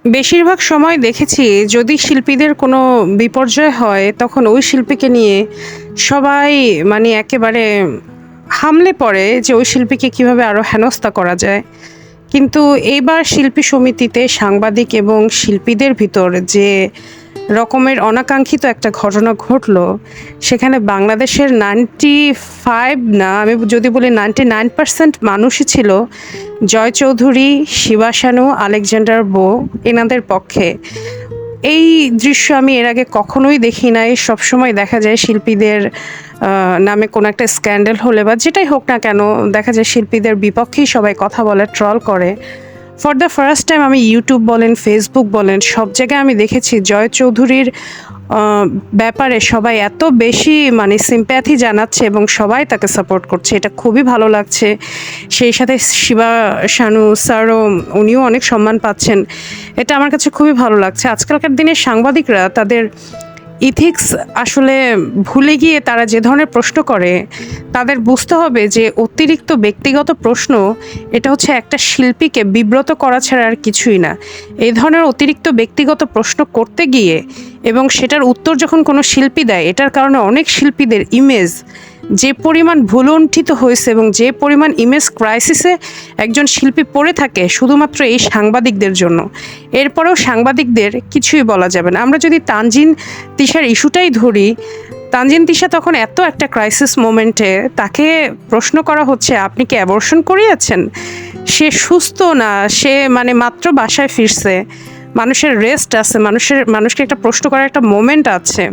বেশিরভাগ সময় দেখেছি যদি শিল্পীদের কোনো বিপর্যয় হয় তখন ওই শিল্পীকে নিয়ে সবাই মানে একেবারে হামলে পড়ে যে ওই শিল্পীকে কিভাবে আরো হেনস্থা করা যায়। কিন্তু এইবার শিল্পী সমিতিতে সাংবাদিক এবং শিল্পীদের ভিতর যে রকমের অনাকাঙ্ক্ষিত একটা ঘটনা ঘটলো, সেখানে বাংলাদেশের 95 না আমি যদি বলি 99% মানুষই ছিল জয় চৌধুরী, শিবা শানু, আলেকজান্ডার বো এনাদের পক্ষে। এই দৃশ্য আমি এর আগে কখনোই দেখি নাই। সবসময় দেখা যায় শিল্পীদের নামে কোনো একটা স্ক্যান্ডাল হলে বা যেটাই হোক না কেন, দেখা যায় শিল্পীদের বিপক্ষেই সবাই কথা বলে, ট্রল করে। ফর দ্য ফার্স্ট টাইম আমি ইউটিউব বলেন, ফেসবুক বলেন, সব জায়গায় আমি দেখেছি জয় চৌধুরীর ব্যাপারে সবাই এত বেশি মানে সিম্প্যাথি জানাচ্ছে এবং সবাই তাকে সাপোর্ট করছে। এটা খুবই ভালো লাগছে। সেই সাথে শিবা শানু স্যারও, উনিও অনেক সম্মান পাচ্ছেন। এটা আমার কাছে খুবই ভালো লাগছে। আজকালকার দিনে সাংবাদিকরা তাদের ইথিক্স আসলে ভুলে গিয়ে তারা যে ধরনের প্রশ্ন করে, তাদের বুঝতে হবে যে অতিরিক্ত ব্যক্তিগত প্রশ্ন এটা হচ্ছে একটা শিল্পীকে বিব্রত করা ছাড়া আর কিছুই না। এই ধরনের অতিরিক্ত ব্যক্তিগত প্রশ্ন করতে গিয়ে এবং সেটার উত্তর যখন কোনো শিল্পী দেয়, এটার কারণে অনেক শিল্পীদের ইমেজ যে পরিমাণ ভুলুণ্ঠিত হয়েছে এবং যে পরিমাণ ইমেজ ক্রাইসিসে একজন শিল্পী পড়ে থাকে শুধুমাত্র এই সাংবাদিকদের জন্য। এরপরেও সাংবাদিকদের কিছুই বলা যাবে না। আমরা যদি তানজিন তিশার ইস্যুটাই ধরি, তানজিন তিশা তখন এত একটা ক্রাইসিস মোমেন্টে তাকে প্রশ্ন করা হচ্ছে আপনি কি অ্যাবর্শন করিয়েছেন? সে সুস্থ না, সে মানে মাত্র বাসায় ফিরছে, মানুষের রেস্ট আছে, মানুষকে একটা প্রশ্ন করার একটা মোমেন্ট আছে।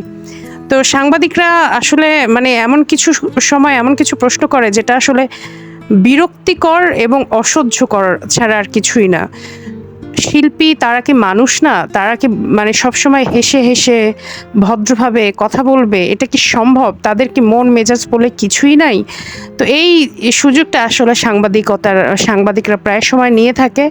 তো সাংবাদিকরা আসলে মানে এমন কিছু সময় এমন কিছু প্রশ্ন করে যেটা আসলে বিরক্তিকর এবং অসহ্যকর ছাড়া আর কিছুই না। শিল্পী তারা কি মানুষ না? তারা কি মানে সবসময় হেসে হেসে ভদ্রভাবে কথা বলবে? এটা কি সম্ভব? তাদের কি মন মেজাজ বলে কিছুই নাই? তো এই সুযোগটা আসলে সাংবাদিকরা প্রায় সময় নিয়ে থাকে।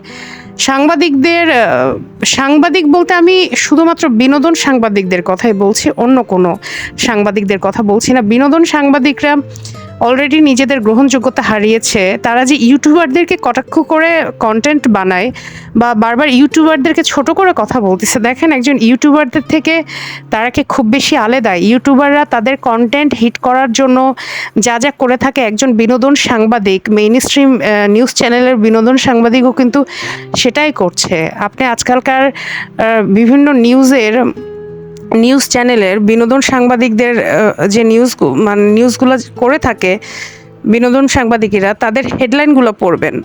সাংবাদিক বলতে আমি শুধুমাত্র বিনোদন সাংবাদিকদের কথাই বলছি, অন্য কোনো সাংবাদিকদের কথা বলছি না। বিনোদন সাংবাদিকরা অলরেডি নিজেদের গ্রহণযোগ্যতা হারিয়েছে। তারা যে ইউটিউবারদেরকে কটাক্ষ করে কন্টেন্ট বানায় বা বারবার ইউটিউবারদেরকে ছোট করে কথা বলতেছে, দেখেন একজন ইউটিউবারদের থেকে তারা কি খুব বেশি আলাদা? ইউটিউবাররা তাদের কন্টেন্ট হিট করার জন্য যা যা করে থাকে, একজন বিনোদন সাংবাদিক, মেইন স্ট্রিম নিউজ চ্যানেলের বিনোদন সাংবাদিকও কিন্তু সেটাই করছে। আপনি আজকালকার বিভিন্ন নিউজ চ্যানেলের বিনোদন সাংবাদিকদের যে নিউজগুলো করে থাকে বিনোদন সাংবাদিকেরা, তাদের হেডলাইনগুলো পড়বেন।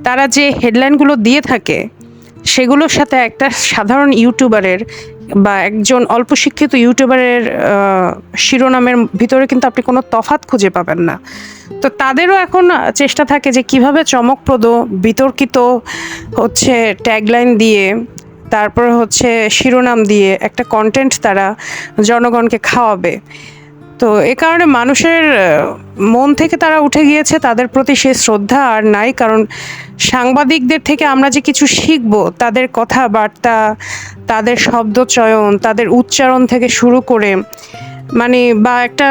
তারা যে হেডলাইনগুলো দিয়ে থাকে সেগুলোর সাথে একটা সাধারণ ইউটিউবারের বা একজন অল্প শিক্ষিত ইউটিউবারের শিরোনামের ভিতরে কিন্তু আপনি কোনো তফাৎ খুঁজে পাবেন না। তো তাদেরও এখন চেষ্টা থাকে যে কিভাবে চমকপ্রদ বিতর্কিত হচ্ছে ট্যাগলাইন দিয়ে, তারপর হচ্ছে শিরোনাম দিয়ে একটা কন্টেন্ট তারা জনগণকে খাওয়াবে। তো এ কারণে মানুষের মন থেকে তারা উঠে গিয়েছে, তাদের প্রতি সে শ্রদ্ধা আর নাই। কারণ সাংবাদিকদের থেকে আমরা যে কিছু শিখবো, তাদের কথাবার্তা, তাদের শব্দচয়ন, তাদের উচ্চারণ থেকে শুরু করে মানে বা একটা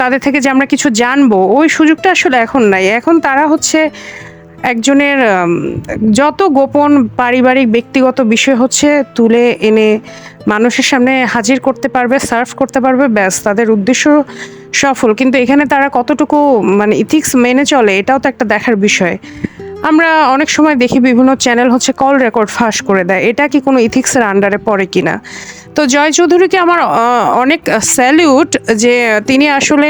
তাদের থেকে যে আমরা কিছু জানবো, ওই সুযোগটা আসলে এখন নাই। এখন তারা হচ্ছে একজনের যত গোপন পারিবারিক ব্যক্তিগত বিষয় হচ্ছে তুলে এনে মানুষের সামনে হাজির করতে পারবে, সার্ভ করতে পারবে, ব্যাস তাদের উদ্দেশ্য সফল। কিন্তু এখানে তারা কতটুকু মানে ইথিক্স মেনে চলে, এটাও তো একটা দেখার বিষয়। আমরা অনেক সময় দেখি বিভিন্ন চ্যানেল হচ্ছে কল রেকর্ড ফাঁস করে দেয়, এটা কি কোনো ইথিক্সের আন্ডারে পড়ে কিনা? তো জয় চৌধুরীকে আমার অনেক স্যালিউট যে তিনি আসলে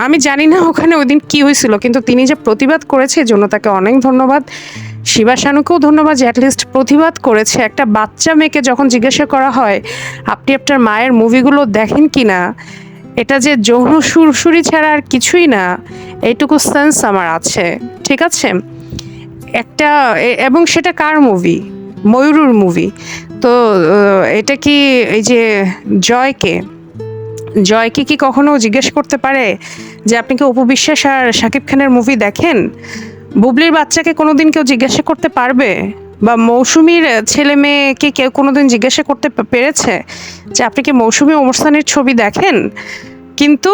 আমি জানি না ওখানে ওই দিন কী হয়েছিল, কিন্তু তিনি যে প্রতিবাদ করেছে এজন্য তাকে অনেক ধন্যবাদ। শিবা শানুকেও ধন্যবাদ যে অ্যাটলিস্ট প্রতিবাদ করেছে। একটা বাচ্চা মেয়েকে যখন জিজ্ঞাসা করা হয় আপনি আপনার মায়ের মুভিগুলো দেখেন কি না, এটা যে যৌন সুরসুরি ছাড়া আর কিছুই না, এইটুকু সেন্স আমার আছে, ঠিক আছে? একটা এবং সেটা কার মুভি? ময়ূরুর মুভি। তো এটা কি এই যে জয়কে কি কখনো জিজ্ঞেস করতে পারে যে আপনি কি অপু বিশ্বাস আর শাকিব খানের মুভি দেখেন? বুবলির বাচ্চাকে কোনোদিন কেউ জিজ্ঞাসা করতে পারবে? বা মৌসুমীর ছেলে মেয়েকে কেউ কোনোদিন জিজ্ঞাসা করতে পেরেছে যে আপনি কি মৌসুমী ওমরসানের ছবি দেখেন? কিন্তু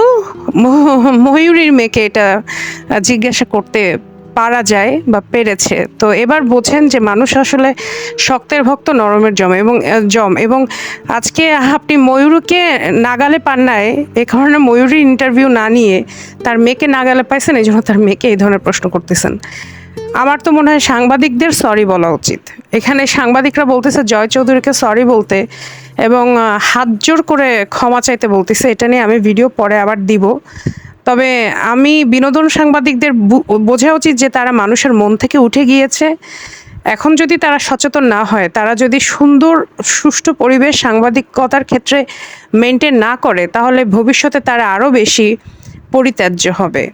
ময়ূরীর মেয়েকে এটা জিজ্ঞাসা করতে পারা যায় বা পেরেছে। তো এবার বোঝেন যে মানুষ আসলে শক্তের ভক্ত নরমের এবং আজকে আপনি ময়ূরকে নাগালে পান নাই, এ কারণে ময়ূরীর ইন্টারভিউ না নিয়ে তার মেয়েকে নাগালে পাইছেন, এই জন্য তার মেয়েকে এই ধরনের প্রশ্ন করতেছেন। আমার তো মনে হয় সাংবাদিকদের সরি বলা উচিত। এখানে সাংবাদিকরা বলতেছে জয় চৌধুরীকে সরি বলতে এবং হাত জোর করে ক্ষমা চাইতে বলতেছে। এটা নিয়ে আমি ভিডিও পরে আবার দিব। তবে আমি বিনোদন সাংবাদিকদের বোঝা উচিত যে তারা মানুষের মন থেকে উঠে গিয়েছে। এখন যদি তারা সচেতন না হয়, তারা যদি সুন্দর সুষ্ঠু পরিবেশ সাংবাদিকতার ক্ষেত্রে মেনটেন না করে, তাহলে ভবিষ্যতে তারা আরও বেশি পরিত্যাজ্য হবে।